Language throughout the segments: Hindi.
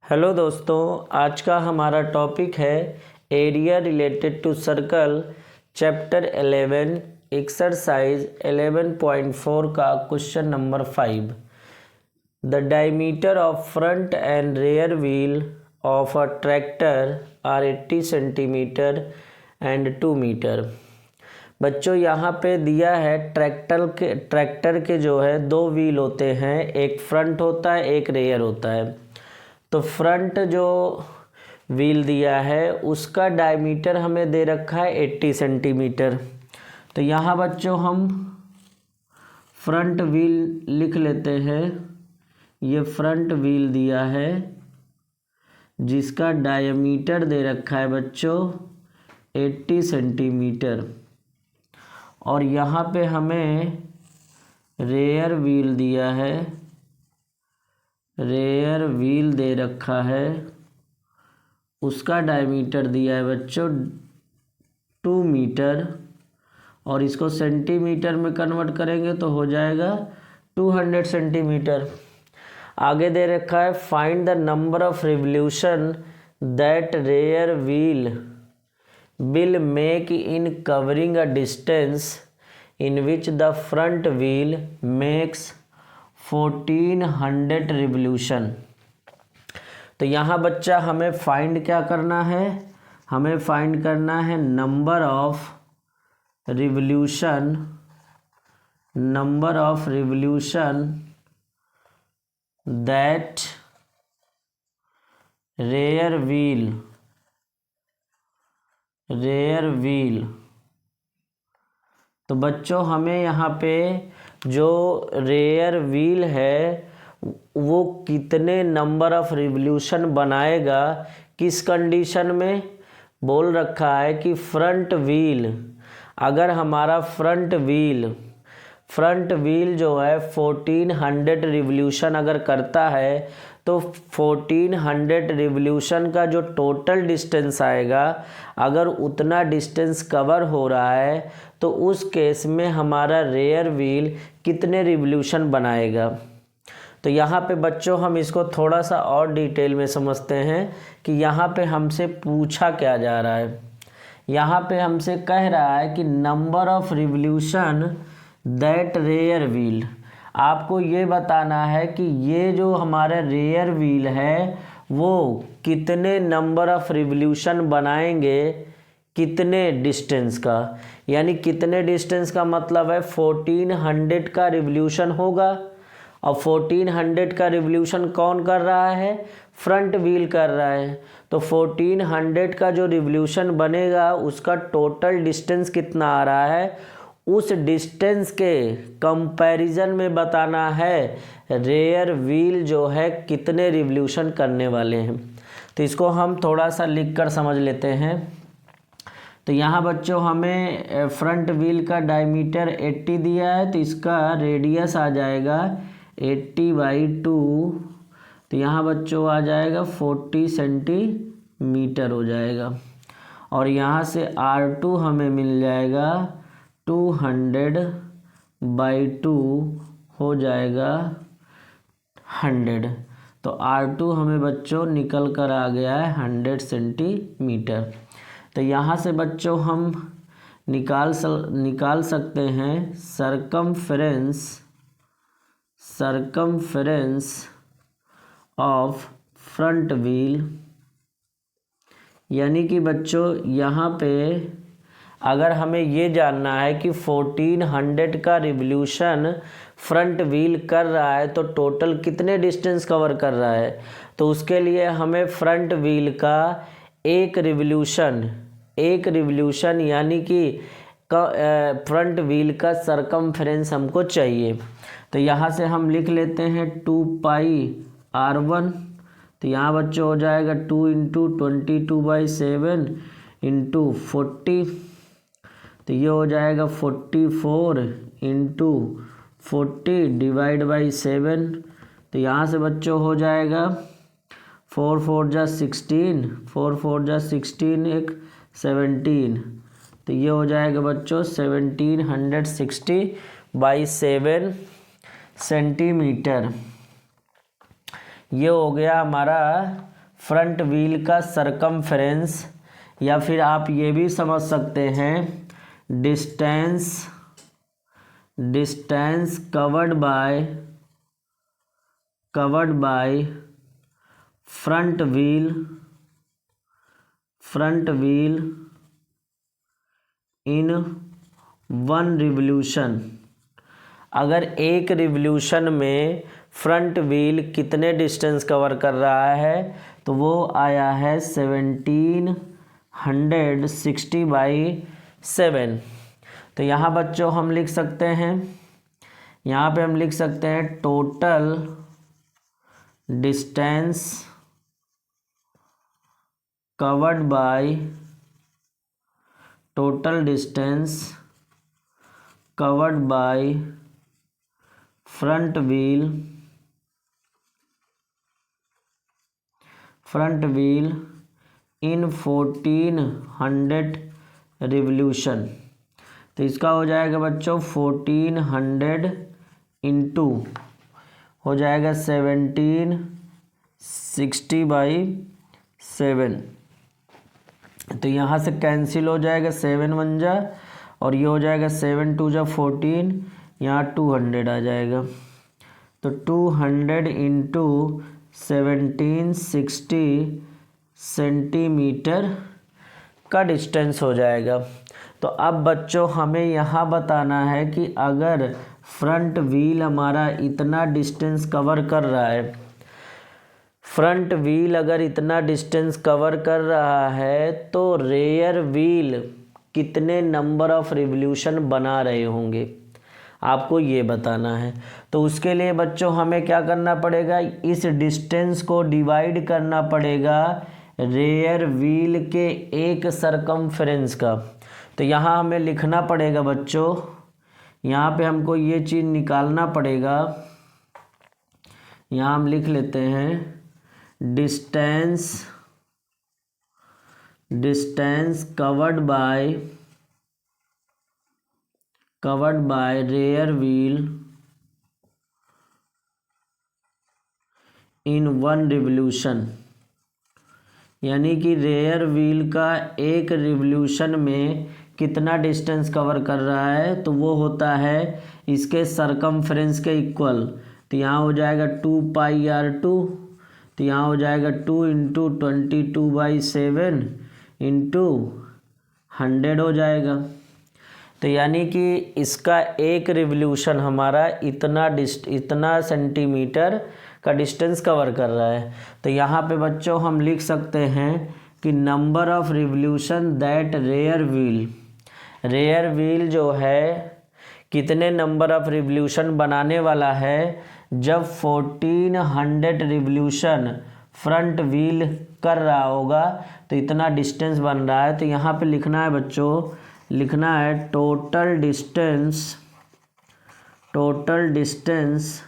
हेलो दोस्तों, आज का हमारा टॉपिक है area related to circle chapter 11 exercise 11.4 का question number 5। The diameter of front and rear wheel of a tractor are 80 centimetre and 2 metre. बच्चों यहाँ पे दिया है ट्रैक्टर के जो है दो व्हील होते हैं, एक फ्रंट होता है एक रेयर होता है। तो फ्रंट जो व्हील दिया है उसका डायमीटर हमें दे रखा है 80 सेंटीमीटर। तो यहाँ बच्चों हम फ्रंट व्हील लिख लेते हैं। ये फ्रंट व्हील दिया है जिसका डायमीटर दे रखा है बच्चों 80 सेंटीमीटर। और यहाँ पे हमें रेयर व्हील दिया है, रेयर व्हील दे रखा है, उसका डायमीटर दिया है बच्चों 2 मीटर। और इसको सेंटीमीटर में कन्वर्ट करेंगे तो हो जाएगा 200 सेंटीमीटर। आगे दे रखा है find the number of revolution that rear wheel will make in covering a distance in which the front wheel makes 1400 revolution. तो यहाँ बच्चा हमें फाइंड क्या करना है, हमें फाइंड करना है number of revolution, number of revolution that rear wheel. तो बच्चों हमें यहाँ पे जो रेयर व्हील है वो कितने नंबर ऑफ रिवोल्यूशन बनाएगा, किस कंडीशन में बोल रखा है कि फ्रंट व्हील, अगर हमारा फ्रंट व्हील जो है 1400 रिवोल्यूशन अगर करता है तो 1400 रिवोल्यूशन का जो टोटल डिस्टेंस आएगा, अगर उतना डिस्टेंस कवर हो रहा है तो उस केस में हमारा रेयर व्हील कितने रिवोल्यूशन बनाएगा। तो यहाँ पे बच्चों हम इसको थोड़ा सा और डिटेल में समझते हैं कि यहाँ पे हमसे पूछा क्या जा रहा है। यहाँ पे हमसे कह रहा है कि number of revolution that rear wheel, आपको ये बताना है कि ये जो हमारा रेयर व्हील है वो कितने नंबर ऑफ रिवोल्यूशन बनाएंगे, कितने डिस्टेंस का, यानी कितने डिस्टेंस का मतलब है 1400 का रिवोल्यूशन होगा। और 1400 का रिवोल्यूशन कौन कर रहा है, फ्रंट व्हील कर रहा है। तो 1400 का जो रिवोल्यूशन बनेगा उसका टोटल डिस्टेंस कितना आ रहा है, उस डिस्टेंस के कंपैरिजन में बताना है रेयर व्हील जो है कितने रिवोल्यूशन करने वाले हैं। तो इसको हम थोड़ा सा लिख कर समझ लेते हैं। तो यहाँ बच्चों हमें फ्रंट व्हील का डायमीटर 80 दिया है, तो इसका रेडियस आ जाएगा 80/2। तो यहाँ बच्चों आ जाएगा 40 सेंटीमीटर हो जाएगा। और यहाँ से R2 हमें मिल जाएगा 200/2 हो जाएगा 100। तो R2 हमें बच्चों निकल कर आ गया है 100 सेंटीमीटर। तो यहाँ से बच्चों हम निकाल सकते हैं सरकमफेरेंस ऑफ फ्रंट व्हील। यानी कि बच्चों यहाँ पे अगर हमें ये जानना है कि 1400 का रिवोल्यूशन फ्रंट व्हील कर रहा है तो टोटल कितने डिस्टेंस कवर कर रहा है, तो उसके लिए हमें फ्रंट व्हील का एक रिवोल्यूशन यानी कि फ्रंट व्हील का सरकमफेरेंस हमको चाहिए। तो यहाँ से हम लिख लेते हैं 2πr1। तो यहाँ बच्चों हो जाएगा 2 × 22/7 × 40। तो ये हो जाएगा 44 × 40/7। तो यहाँ से बच्चों हो जाएगा 4 4 जा 16, 4 4 जा 16 एक 17। तो ये हो जाएगा बच्चों 1760/7 सेंटीमीटर। ये हो गया हमारा फ्रंट व्हील का सरकमफेरेंस, या फिर आप ये भी समझ सकते हैं distance covered by front wheel in one revolution. अगर एक रिवोल्यूशन में फ्रंट व्हील कितने डिस्टेंस कवर कर रहा है, तो वो आया है 1760/7। तो यहाँ बच्चों हम लिख सकते हैं, यहाँ पे हम लिख सकते हैं total distance covered by front wheel in 1400 revolution. तो इसका हो जाएगा बच्चों 1400 इंटू हो जाएगा 1760/7। तो यहाँ से कैंसिल हो जाएगा, 7 1 जा, और ये हो जाएगा 7 2 जा 14, यहाँ 200 आ जाएगा। तो 200 इंटू 1760 सेंटीमीटर का डिस्टेंस हो जाएगा। तो अब बच्चों हमें यहाँ बताना है कि अगर फ्रंट व्हील हमारा इतना डिस्टेंस कवर कर रहा है, फ्रंट व्हील अगर इतना डिस्टेंस कवर कर रहा है, तो रेयर व्हील कितने नंबर ऑफ रिवोल्यूशन बना रहे होंगे, आपको ये बताना है। तो उसके लिए बच्चों हमें क्या करना पड़ेगा, इस डिस्टेंस को डिवाइड करना पड़ेगा रेयर व्हील के एक सरकमफेरेंस का। तो यहाँ हमें लिखना पड़ेगा बच्चों, यहाँ पे हमको ये चीज़ निकालना पड़ेगा। यहाँ हम लिख लेते हैं distance covered by rear wheel in one revolution, यानी कि रेयर व्हील का एक रिवोल्यूशन में कितना डिस्टेंस कवर कर रहा है, तो वो होता है इसके सरकमफेरेंस के इक्वल। तो यहाँ हो जाएगा 2πr2, तो यहाँ हो जाएगा 2 इंटू 22/7 इंटू 100 हो जाएगा। तो यानी कि इसका एक रिवोल्यूशन हमारा इतना सेंटीमीटर का डिस्टेंस कवर कर रहा है। तो यहाँ पे बच्चों हम लिख सकते हैं कि number of revolution that rear wheel जो है कितने नंबर ऑफ रिवोल्यूशन बनाने वाला है, जब 1400 रिवोल्यूशन फ्रंट व्हील कर रहा होगा तो इतना डिस्टेंस बन रहा है। तो यहाँ पे लिखना है बच्चों, लिखना है total distance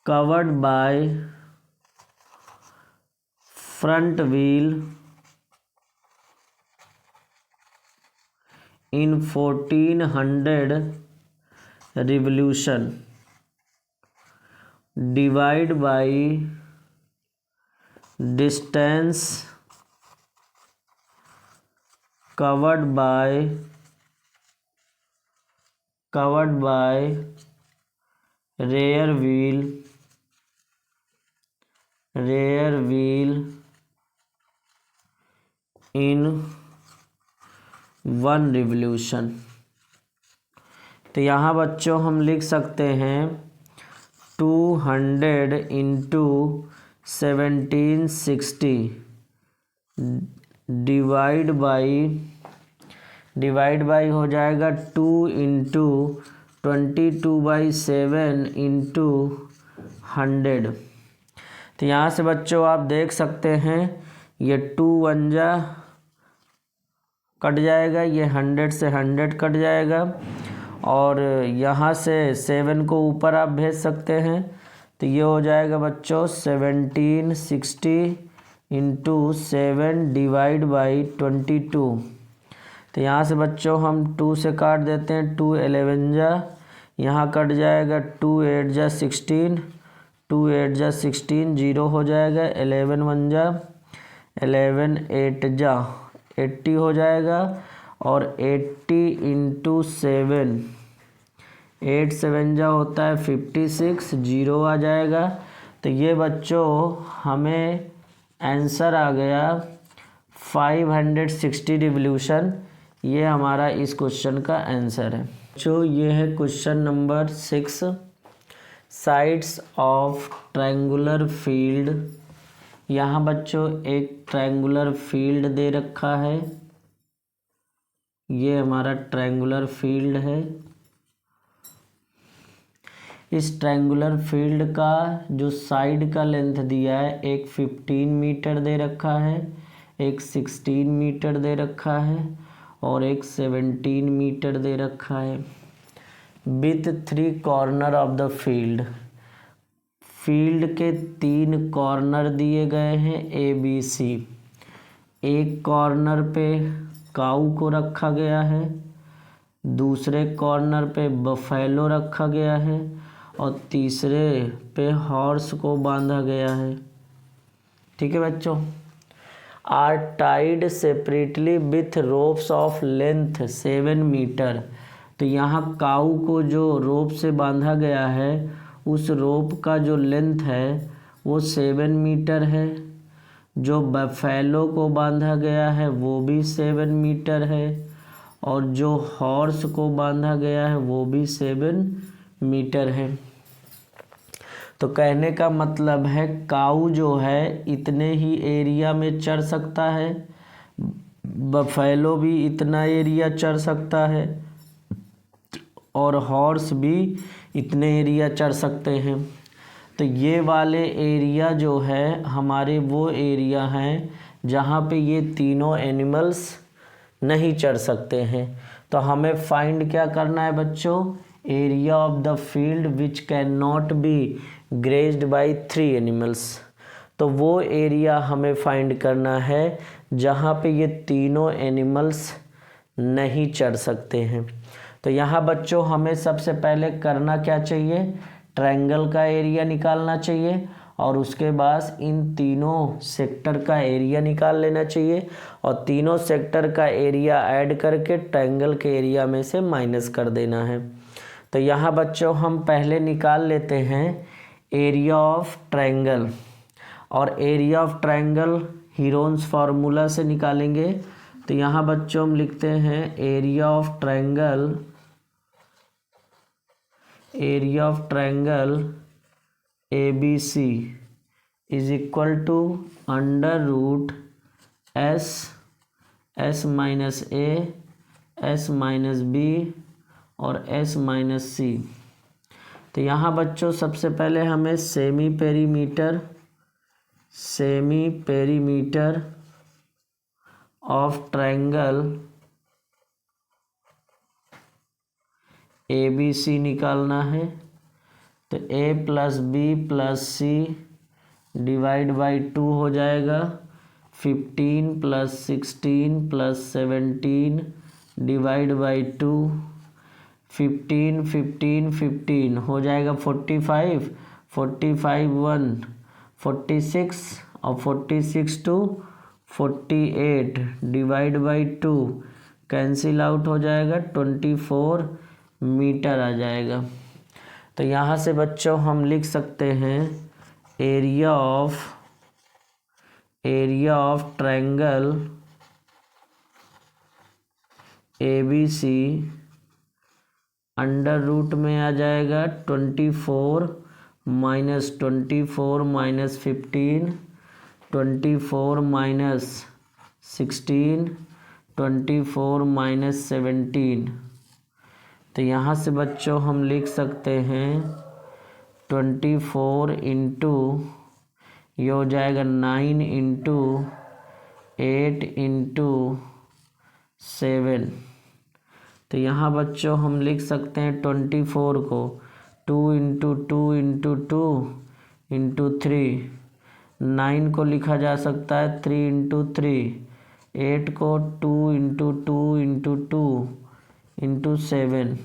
covered by front wheel in 1400 revolution divide by distance covered by rear wheel in one revolution। तो यहाँ बच्चों हम लिख सकते हैं 200 इंटू 1760 डिवाइड बाई हो जाएगा 2 इंटू 22/7 इंटू 100। तो यहाँ से बच्चों आप देख सकते हैं ये 2 1 जा कट जाएगा, ये 100 से 100 कट जाएगा, और यहाँ से 7 को ऊपर आप भेज सकते हैं। तो ये हो जाएगा बच्चों 1760 इंटू 7 डिवाइड बाई 22। तो यहाँ से बच्चों हम 2 से काट देते हैं, 2 11 जा, यहाँ कट जाएगा 2 8 जा 16, 2 8 जा 16, 0 हो जाएगा। 11 1 जा 11, 8 जा 80 हो जाएगा। और 80 इंटू 7, 8 7 जा होता है 56, 0 आ जाएगा। तो ये बच्चों हमें आंसर आ गया 560 रिवोल्यूशन। ये हमारा इस क्वेश्चन का आंसर है। बच्चों ये है question number 6, sides of triangular field. यहाँ बच्चों एक ट्रायंगुलर फील्ड दे रखा है, ये हमारा ट्रायंगुलर फील्ड है। इस ट्रायंगुलर फील्ड का जो साइड का लेंथ दिया है, एक 15 मीटर दे रखा है, एक 16 मीटर दे रखा है और एक 17 मीटर दे रखा है। With 3 corner of the field, field के 3 कॉर्नर दिए गए हैं ABC। एक कॉर्नर पे काऊ को रखा गया है, दूसरे कॉर्नर पे बफेलो रखा गया है और तीसरे पे हॉर्स को बांधा गया है। ठीक है बच्चों। Are tied separately with ropes of length 7 metre. तो यहाँ काऊ को जो रोप से बांधा गया है, उस रोप का जो लेंथ है वो 7 मीटर है। जो बफेलो को बांधा गया है वो भी 7 मीटर है और जो हॉर्स को बांधा गया है वो भी 7 मीटर है। तो कहने का मतलब है काऊ जो है इतने ही एरिया में चर सकता है, बफेलो भी इतना एरिया चर सकता है और हॉर्स भी इतने एरिया चर सकते हैं। तो ये वाले एरिया जो है हमारे वो एरिया हैं जहाँ पे ये तीनों एनिमल्स नहीं चर सकते हैं। तो हमें फाइंड क्या करना है बच्चों, area of the field which can not be grazed by 3 animals. तो वो एरिया हमें फाइंड करना है जहाँ पे ये तीनों एनिमल्स नहीं चर सकते हैं। तो यहाँ बच्चों हमें सबसे पहले करना क्या चाहिए, ट्रायंगल का एरिया निकालना चाहिए और उसके बाद इन तीनों सेक्टर का एरिया निकाल लेना चाहिए और तीनों सेक्टर का एरिया ऐड करके ट्रायंगल के एरिया में से माइनस कर देना है। तो यहाँ बच्चों हम पहले निकाल लेते हैं एरिया ऑफ ट्रायंगल, और area of triangle Heron's formula से निकालेंगे। तो यहाँ बच्चों हम लिखते हैं area of triangle, area of triangle ABC is equal to under root S minus A, S minus B और S माइनस C। तो यहाँ बच्चों सबसे पहले हमें semi perimeter of triangle ABC निकालना है। तो A plus B plus C divide by 2 हो जाएगा। 15 प्लस 16 प्लस 17 डिवाइड बाई 2, 15 15 15 हो जाएगा 45, 45 1 46 और 46 2 48 डिवाइड बाई 2 कैंसिल आउट हो जाएगा, 24 मीटर आ जाएगा। तो यहाँ से बच्चों हम लिख सकते हैं area of triangle ABC under root में आ जाएगा 24 माइनस 24 माइनस 15, 24 माइनस 16, 24 माइनस 17। तो यहाँ से बच्चों हम लिख सकते हैं 24 इंटू, ये हो जाएगा 9 इंटू 8 इंटू 7। तो यहाँ बच्चों हम लिख सकते हैं 24 को 2 इंटू 2 इंटू 2 इंटू 3, 9 को लिखा जा सकता है 3 इंटू 3, 8 को 2 इंटू 2 इंटू 2 इंटू 7।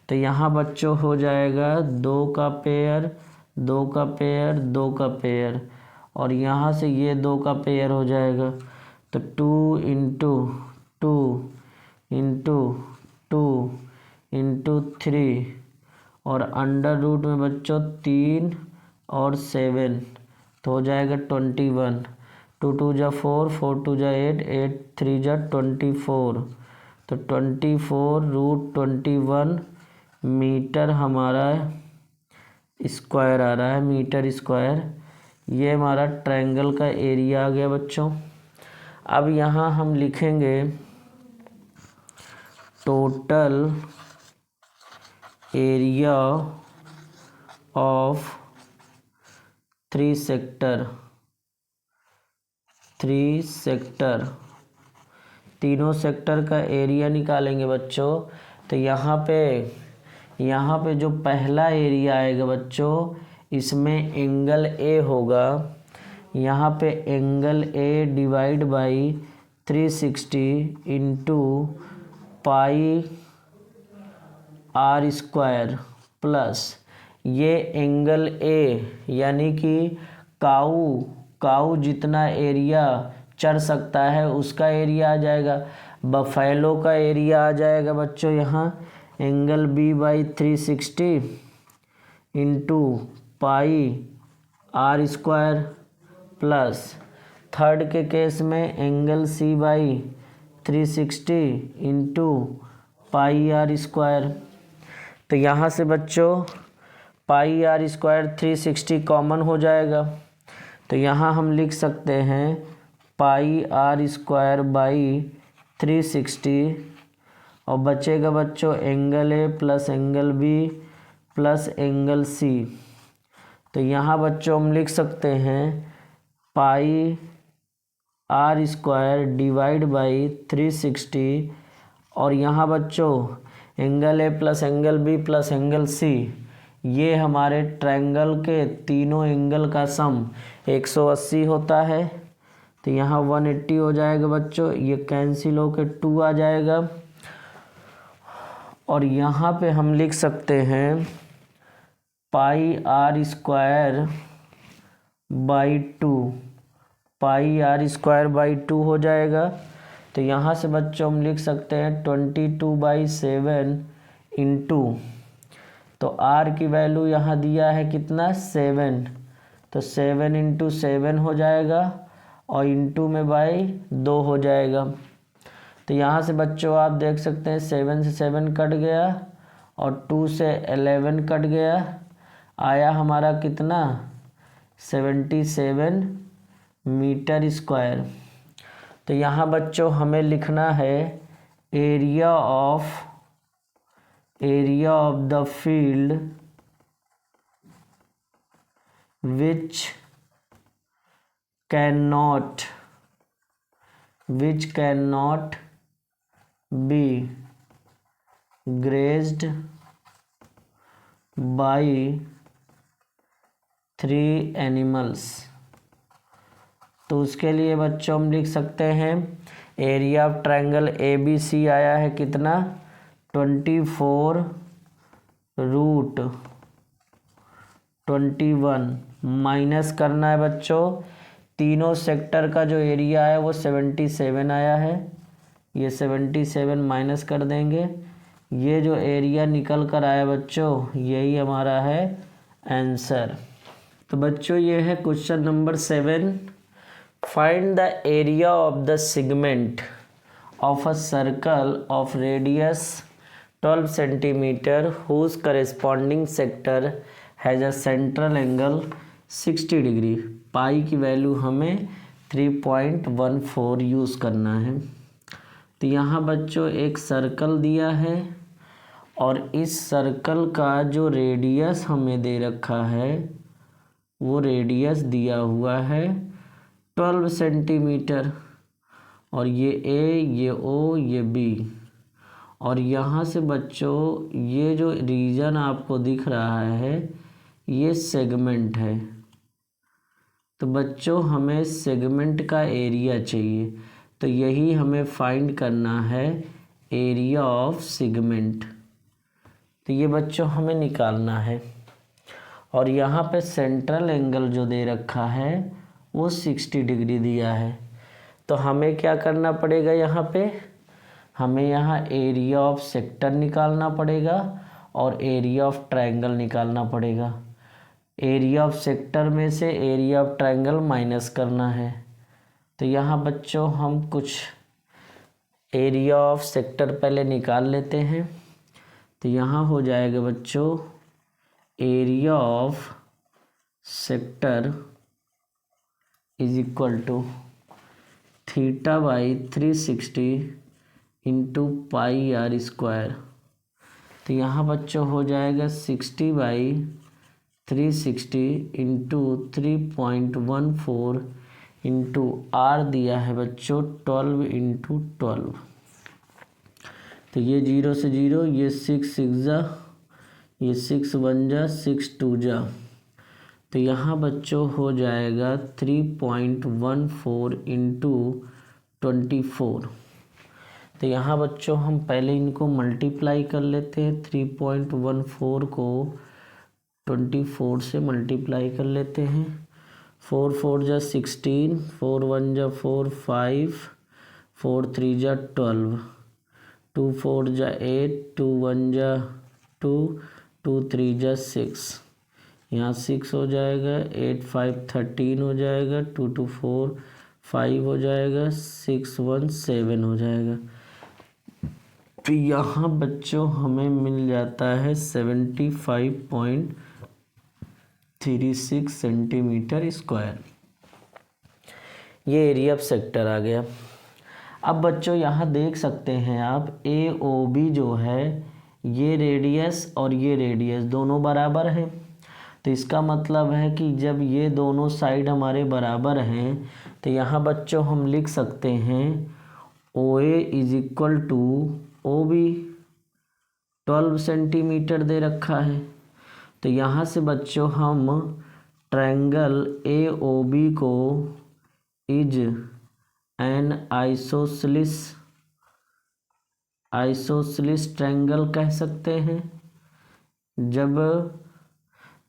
तो यहाँ बच्चों हो जाएगा 2 का पेयर 2 का पेयर, 2 का पेयर, और यहाँ से ये 2 का पेयर हो जाएगा। तो 2 इंटू 2 इंटू 2 इंटू 3, और अंडर रूट में बच्चों 3 और 7, तो हो जाएगा 21। 2 2 जा 4, 4 2 जा 8, 8 3 जा 24, तो 24√21 मीटर हमारा स्क्वायर आ रहा है, मीटर स्क्वायर। ये हमारा ट्रायंगल का एरिया आ गया बच्चों। अब यहाँ हम लिखेंगे टोटल एरिया ऑफ 3 सेक्टर, तीनों सेक्टर का एरिया निकालेंगे बच्चों। तो यहाँ पे जो पहला एरिया आएगा बच्चों, इसमें एंगल ए होगा। यहाँ पे angle A divide by 360 into pi are square plus ये एंगल ए, यानी कि काऊ जितना एरिया चढ़ सकता है उसका एरिया आ जाएगा। बफेलो का एरिया आ जाएगा बच्चों यहाँ angle B by 360 into pi are square plus third के केस में angle C by 360 into pi are square. तो यहाँ से बच्चों पाई आर स्क्वायर 360 कॉमन हो जाएगा। तो यहाँ हम लिख सकते हैं पाई आर स्क्वायर बाई 360, और बचेगा बच्चों angle A plus angle B plus angle C. तो यहाँ बच्चों हम लिख सकते हैं pi are square divide by 360, और यहाँ बच्चों angle A plus angle B plus angle C, ये हमारे ट्रायंगल के तीनों एंगल का सम 180 होता है। तो यहाँ 180 हो जाएगा बच्चों, ये कैंसिल होकर 2 आ जाएगा। और यहाँ पे हम लिख सकते हैं pi are square by 2, pi are square by 2 हो जाएगा। तो यहाँ से बच्चों हम लिख सकते हैं 22/7 इंटू, तो आर की वैल्यू यहाँ दिया है कितना 7, तो 7 इंटू 7 हो जाएगा, और इंटू में बाई 2 हो जाएगा। तो यहाँ से बच्चों आप देख सकते हैं 7 से 7 कट गया और 2 से 11 कट गया, आया हमारा कितना 77 मीटर स्क्वायर। तो यहाँ बच्चों हमें लिखना है area of the field which cannot be grazed by 3 animals। तो उसके लिए बच्चों हम लिख सकते हैं area of triangle A B C आया है कितना 24√21, माइनस करना है बच्चों तीनों सेक्टर का जो एरिया है वो 77 आया है, ये 77 माइनस कर देंगे, ये जो एरिया निकल कर आया बच्चों यही हमारा है आंसर। तो बच्चों ये है question number 7। Find the area of the segment of a circle of radius 12 centimetre whose corresponding sector has a central angle 60 degree. पाई की वैल्यू हमें 3.14 यूज़ करना है। तो यहाँ बच्चों एक सर्कल दिया है और इस सर्कल का जो रेडियस हमें दे रखा है वो रेडियस दिया हुआ है 12 सेंटीमीटर, और ये ए, ये ओ, ये बी, और यहाँ से बच्चों ये जो रीजन आपको दिख रहा है ये सेगमेंट है। तो बच्चों हमें सेगमेंट का एरिया चाहिए, तो यही हमें फाइंड करना है एरिया ऑफ सेगमेंट। तो ये बच्चों हमें निकालना है, और यहाँ पे सेंट्रल एंगल जो दे रखा है वो 60 डिग्री दिया है। तो हमें क्या करना पड़ेगा, यहाँ पे हमें यहाँ एरिया ऑफ सेक्टर निकालना पड़ेगा और एरिया ऑफ ट्रायंगल निकालना पड़ेगा। एरिया ऑफ सेक्टर में से एरिया ऑफ ट्रायंगल माइनस करना है। तो यहाँ बच्चों हम कुछ एरिया ऑफ सेक्टर पहले निकाल लेते हैं। तो यहाँ हो जाएगा बच्चों area of sector is equal to theta by 360 into pi are square. तो यहाँ बच्चों हो जाएगा 60/360 इंटू 3.14 इंटू आर दिया है बच्चों 12 इंटू 12। तो ये 0 से 0, ये 6 6 जा, ये 6 1 जा, 6 2 जा। तो यहाँ बच्चों हो जाएगा 3.14 इंटू 24। तो यहाँ बच्चों हम पहले इनको मल्टीप्लाई कर लेते हैं। 3.14 को 24 से मल्टीप्लाई कर लेते हैं। 4 4 जा 16, 4 1 जा 4 5, 4 3 जा 12, 2 4 जा 8, 2 1 जा 2, 2 3 जा 6। यहाँ 6 हो जाएगा, 8 5 13 हो जाएगा, 2 2 4 5 हो जाएगा, 6 1 7 हो जाएगा। तो यहाँ बच्चों हमें मिल जाता है 75.36 सेंटीमीटर स्क्वायर। ये एरिया ऑफ सेक्टर आ गया। अब बच्चों यहाँ देख सकते हैं आप AOB जो है ये रेडियस और ये रेडियस दोनों बराबर है। तो इसका मतलब है कि जब ये दोनों साइड हमारे बराबर हैं तो यहाँ बच्चों हम लिख सकते हैं OA is equal to OB। 12 सेंटीमीटर दे रखा है। तो यहाँ से बच्चों हम ट्रायंगल AOB को इज एन आइसोसेलेस ट्रायंगल कह सकते हैं। जब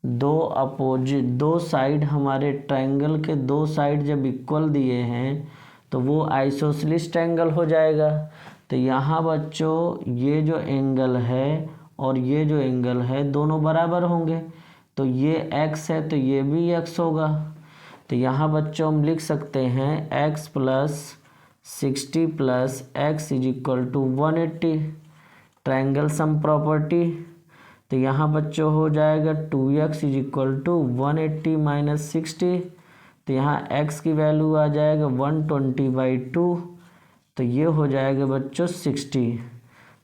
दो साइड हमारे ट्रायंगल के दो साइड जब इक्वल दिए हैं तो वो आइसोसेलेस ट्रायंगल हो जाएगा। तो यहाँ बच्चों ये जो एंगल है और ये जो एंगल है दोनों बराबर होंगे। तो ये x है तो ये भी x होगा। तो यहाँ बच्चों हम लिख सकते हैं x plus 60 plus x is equal to 180, triangle sum property. तो यहाँ बच्चों हो जाएगा 2x is equal to 180 minus 60। तो यहाँ x की वैल्यू आ जाएगा 120/2। तो ये हो जाएगा बच्चों 60।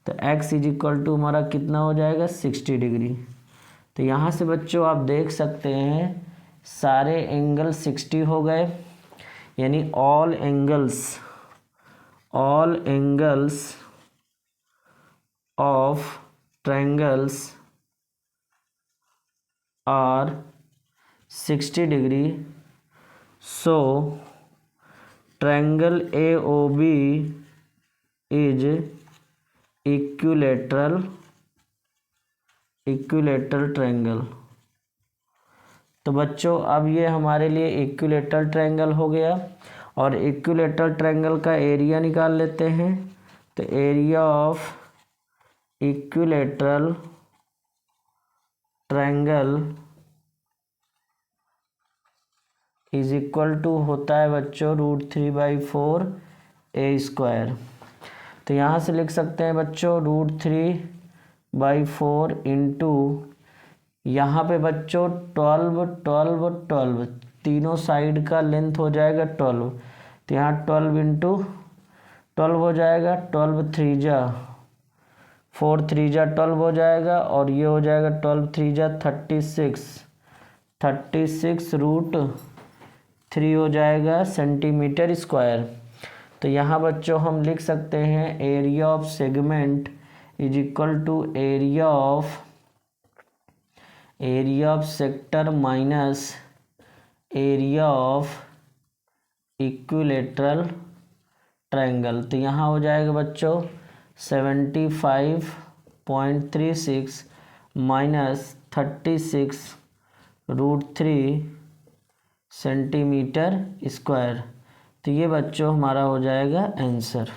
तो x इज इक्वल टू हमारा कितना हो जाएगा 60 डिग्री। तो यहाँ से बच्चों आप देख सकते हैं सारे एंगल 60 हो गए, यानी all angles of triangles are 60 degree. So triangle AOB is equilateral triangle. तो बच्चों अब ये हमारे लिए इक्विलैटरल ट्रायंगल हो गया। और इक्विलैटरल ट्रायंगल का एरिया निकाल लेते हैं। तो area of equilateral triangle is equal to होता है बच्चों √3/4 A²। तो यहाँ से लिख सकते हैं बच्चों √3/4 इंटू यहाँ पे बच्चों 12 तीनों साइड का लेंथ हो जाएगा 12। तो यहाँ 12 इंटू 12 हो जाएगा। 12 3 जा 4 3 जा 12 हो जाएगा और ये हो जाएगा 12 3 जा 36 √3 हो जाएगा सेंटीमीटर स्क्वायर। तो यहाँ बच्चों हम लिख सकते हैं area of segment is equal to area of sector minus area of equilateral triangle. तो यहाँ हो जाएगा बच्चों 75.36 माइनस 36 √3 सेंटीमीटर स्क्वायर। तो ये बच्चों हमारा हो जाएगा आंसर।